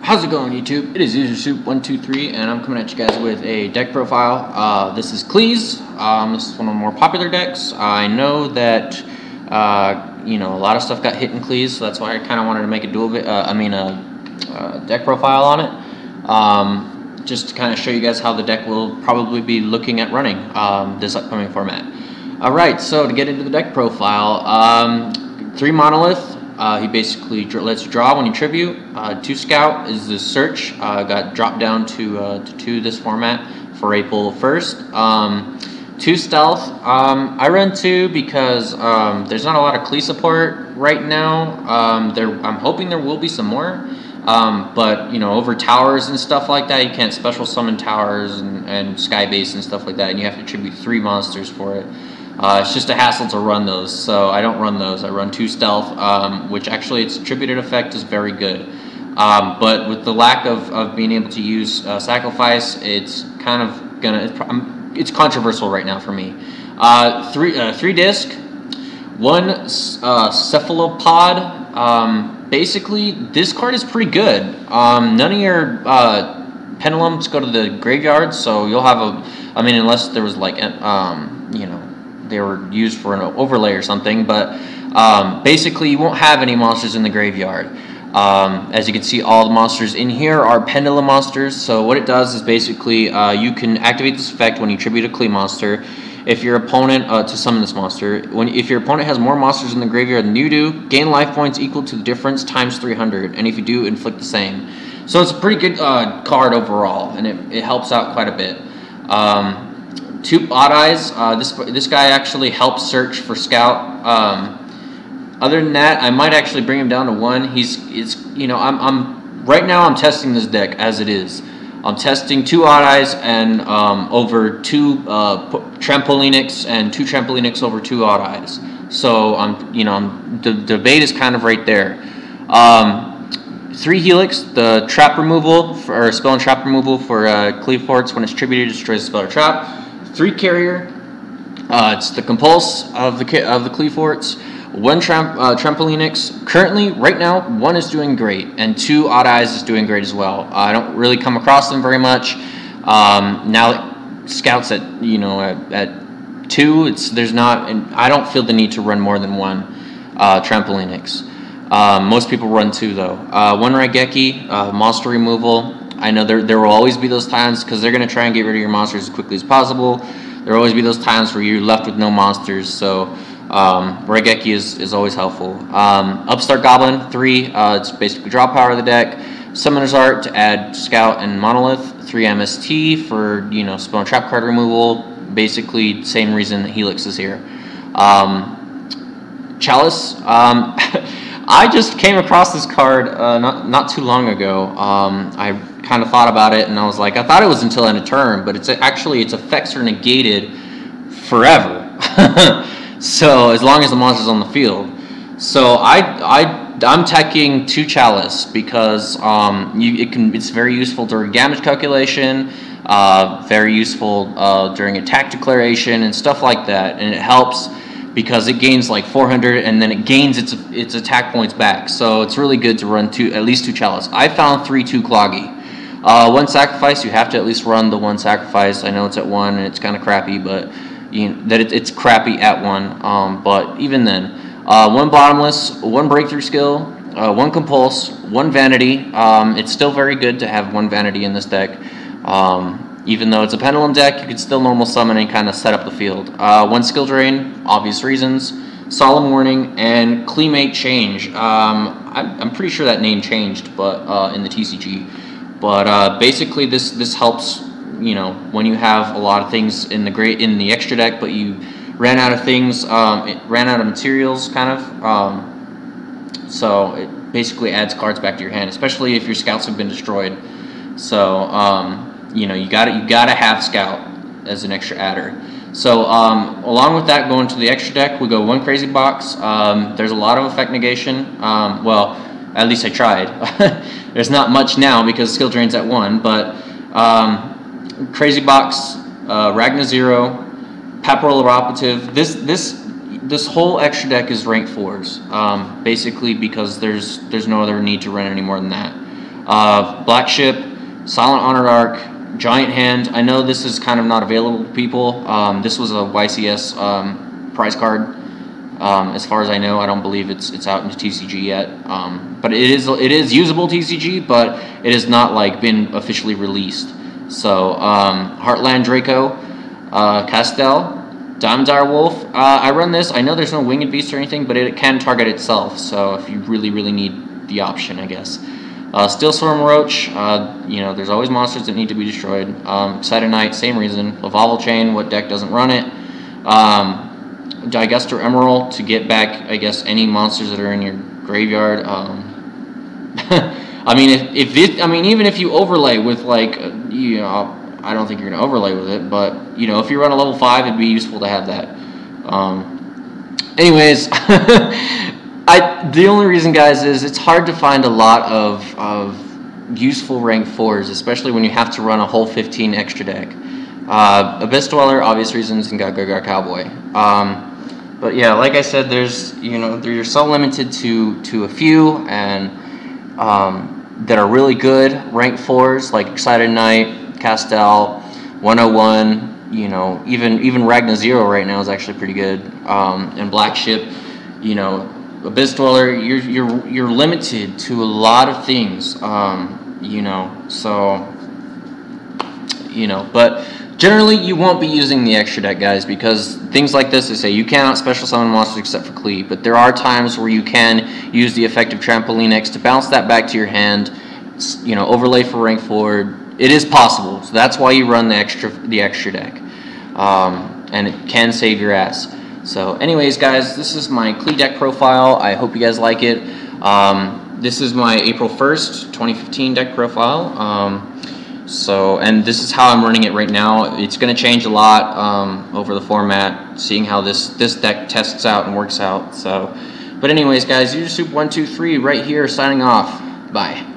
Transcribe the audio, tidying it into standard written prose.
How's it going, YouTube? It is UserSoup123, and I'm coming at you guys with a deck profile. This is Qliphort. This is one of the more popular decks. I know that a lot of stuff got hit in Qliphort, so that's why I kind of wanted to make a deck profile on it, just to kind of show you guys how the deck will probably be looking at running this upcoming format. All right, so to get into the deck profile, 3 monolith. He basically lets you draw when you tribute. 2 scout is the search. Got dropped down to 2 this format for April 1st. 2 stealth. I run 2 because there's not a lot of Qliphort support right now. I'm hoping there will be some more. But over towers and stuff like that, you can't special summon towers and sky base and stuff like that, and you have to tribute 3 monsters for it. It's just a hassle to run those, so I don't run those. I run 2 stealth, which actually its attributed effect is very good. But with the lack of being able to use Saqlifice, it's kind of it's controversial right now for me. 3 disc, 1 cephalopod. Basically, this card is pretty good. None of your pendulums go to the graveyard, so you'll have unless there was like they were used for an overlay or something, but basically you won't have any monsters in the graveyard. As you can see, all the monsters in here are pendulum monsters, so what it does is basically you can activate this effect when you tribute a Qliphort monster. If your opponent, to summon this monster, if your opponent has more monsters in the graveyard than you do, gain life points equal to the difference times 300, and if you do, inflict the same. So it's a pretty good card overall, and it helps out quite a bit. 2 odd eyes. This guy actually helps search for scout. Other than that, I might actually bring him down to 1. Right now I'm testing this deck as it is. I'm testing 2 odd eyes and over 2 trampolinics and 2 trampolinics over 2 odd eyes. So the debate is kind of right there. 3 helix, the trap removal or spell and trap removal for Qliphort. When it's tributed, it destroys the spell or trap. 3 carrier, it's the compulse of the Qliphorts. 1 trampolinix. Currently, right now, 1 is doing great, and 2 odd eyes is doing great as well. I don't really come across them very much. Now that scouts at at 2, there's not, and I don't feel the need to run more than 1 trampolinix. Most people run 2 though. 1 Raigeki, monster removal. I know there will always be those times because they're going to try and get rid of your monsters as quickly as possible. There will always be those times where you're left with no monsters, so Raigeki is always helpful. Upstart Goblin, 3, it's basically draw power of the deck. Summoner's Art to add Scout and Monolith. 3 MST for spell and trap card removal. Basically, same reason that Helix is here. Chalice. I just came across this card not too long ago. I kind of thought about it, and I was like, I thought it was until end of turn, but its effects are negated forever. So as long as the monster's on the field. So I'm teching 2 Chalice because it's very useful during damage calculation, very useful during attack declaration and stuff like that, and it helps because it gains like 400 and then it gains its attack points back. So it's really good to run at least 2 Chalice. I found 3 2 Cloggy. 1 Saqlifice, you have to at least run the 1 Saqlifice. I know it's at 1 and it's kind of crappy, but it's crappy at 1. But even then, 1 Bottomless, 1 Breakthrough Skill, 1 Compulse, 1 Vanity. It's still very good to have 1 Vanity in this deck. Even though it's a pendulum deck, you can still normal summon and kind of set up the field. 1 Skill Drain, obvious reasons. Solemn Warning, and Qliphort Change. I'm pretty sure that name changed, but in the TCG. But basically, this helps. When you have a lot of things in the extra deck, but you ran out of things, ran out of materials, kind of. So it basically adds cards back to your hand, especially if your scouts have been destroyed. So you gotta have scout as an extra adder. So along with that, going to the extra deck, we go 1 Crazy Box. There's a lot of effect negation. Well, at least I tried. There's not much now because skill drain's at 1, but Crazy Box, Ragna 0, Paparola Operative. This whole extra deck is rank 4s, basically because there's no other need to run any more than that. Black Ship, Silent Honored Arc, Giant Hand. I know this is kind of not available to people. This was a YCS prize card. As far as I know, I don't believe it's out into TCG yet. But it is usable TCG, but it has not like been officially released. So Heartland Draco, Castel, Diamond Dire Wolf. I run this. I know there's no Winged Beast or anything, but it can target itself. So if you really need the option, I guess. Steel Storm Roach. You know, there's always monsters that need to be destroyed. Excited Knight, same reason. Lavalval Chain. What deck doesn't run it? Digester Emerald to get back, I guess, any monsters that are in your graveyard. I mean, even if you overlay with like, you know, I don't think you're gonna overlay with it, but you know, if you run a level 5, it'd be useful to have that. Anyways, the only reason, guys, is it's hard to find a lot of useful rank 4s, especially when you have to run a whole 15 extra deck. Abyss Dweller, obvious reasons, and Gar Cowboy. But yeah, like I said, you're so limited to a few, and that are really good rank 4s, like Excited Knight, Castel, 101. You know, even Ragna Zero right now is actually pretty good. And Black Ship, you know, Abyss Dweller, you're limited to a lot of things. You know, so you know, but generally, you won't be using the extra deck, guys, because things like this, they say you cannot special summon monsters except for Qli, but there are times where you can use the effective Trampoline X to bounce that back to your hand, you know, overlay for rank 4. It is possible, so that's why you run the extra deck, and it can save your ass. So anyways, guys, this is my Qli deck profile. I hope you guys like it. This is my April 1st, 2015 deck profile. And this is how I'm running it right now. It's going to change a lot over the format, seeing how this deck tests out and works out. So, but anyways, guys, UserSoup123 right here, signing off. Bye.